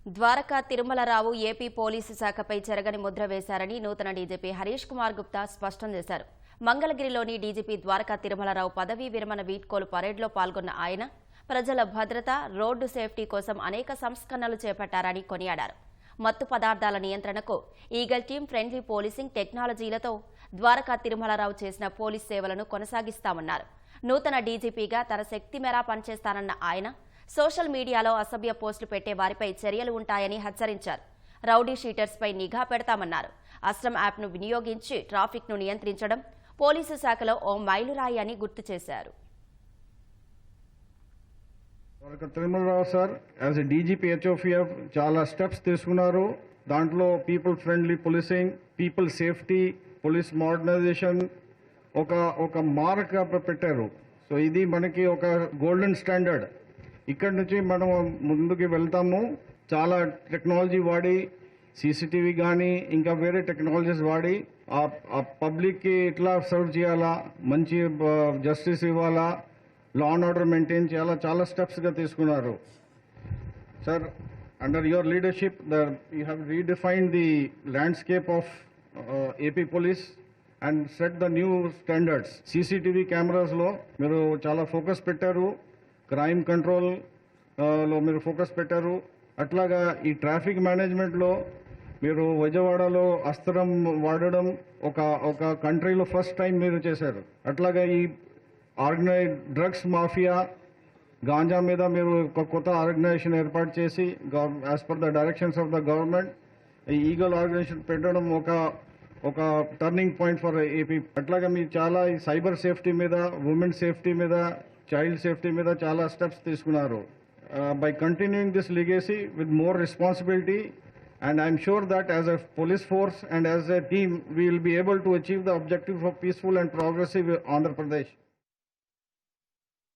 Dwaraka Tirumalarao AP police శాఖపై చెరగని ముద్ర వేశారని నూతన డీజీపీ హరీష్ కుమార్ గుప్తా స్పష్టం చేశారు. మంగళగిరిలోని డీజీపీ ద్వారకా తిరుమలరావు పదవీ విరమణ వీడ్కోలు పరేడ్లో పాల్గొన్న ఆయన ప్రజల భద్రత, రోడ్డు సేఫ్టీ కోసం అనేక సంస్కరణలు చేపట్టారని కొనియాడారు. మత్తు పదార్థాల నియంత్రణకు ఈగల్ టీం, ఫ్రెండ్లీ పోలీసింగ్ టెక్నాలజీలతో ద్వారకా తిరుమలరావు చేసిన పోలీస్ సేవలను కొనసాగిస్తామన్నారు. నూతన డీజీపీగా తన శక్తి మేర పనిచేస్తానన్న ఆయన సోషల్ మీడియాలో అసభ్య పోస్టులు పెట్టే వారిపై చర్యలు ఉంటాయని హెచ్చరించారు. రౌడీ షీటర్స్పై నిఘా పెడతామన్నారు. అస్ట్రం యాప్ను వినియోగించి ట్రాఫిక్ను నియంత్రించడం పోలీసు శాఖలో ఓ మైలురాయి అని గుర్తు చేశారు. Tirumala Rao sir as a DGP HOPF చాలా స్టెప్స్ తీసుకున్నారు. దాంట్లో people friendly policing, people safety, police modernisation ఒక మార్క్ పెట్టారు. సో ఇది మనకి ఒక గోల్డెన్ స్టాండర్డ్. ఇక్కడి నుంచి మనం ముందుకు వెళ్తాము. చాలా టెక్నాలజీ వాడి, సీసీటీవీ కానీ ఇంకా వేరే టెక్నాలజీస్ వాడి ఆ పబ్లిక్కి ఎట్లా సర్వ్ చేయాలా, మంచి జస్టిస్ ఇవ్వాలా, లా అండ్ ఆర్డర్ మెయింటైన్ చేయాలా, చాలా స్టెప్స్గా తీసుకున్నారు. Sir, under your leadership you have redefined the landscape of AP police and set the new standards. CCTV కెమెరాస్లో మీరు చాలా ఫోకస్ పెట్టారు. క్రైమ్ కంట్రోల్ లో మీరు ఫోకస్ పెట్టారు. అట్లాగా ఈ ట్రాఫిక్ మేనేజ్మెంట్లో మీరు విజయవాడలో అస్త్రం వాడడం ఒక కంట్రీలో ఫస్ట్ టైం మీరు చేశారు. అట్లాగా ఈ ఆర్గనైజ్ డ్రగ్స్ మాఫియా, గాంజా మీద మీరు ఒక కొత్త ఆర్గనైజేషన్ ఏర్పాటు చేసి as per the directions of the government ఈ ఈగల్ ఆర్గనైజేషన్ పెట్టడం ఒక టర్నింగ్ పాయింట్ ఫర్ ఏపీ. అట్లాగా మీరు చాలా ఈ సైబర్ సేఫ్టీ మీద, ఉమెన్ సేఫ్టీ మీద, చైల్డ్ సేఫ్టీ మీద చాలా స్టెప్స్ తీసుకున్నారు. By continuing this legacy with more responsibility, and I'm sure that as a police force and as a team we will be able to achieve the objective of peaceful and progressive Andhra Pradesh.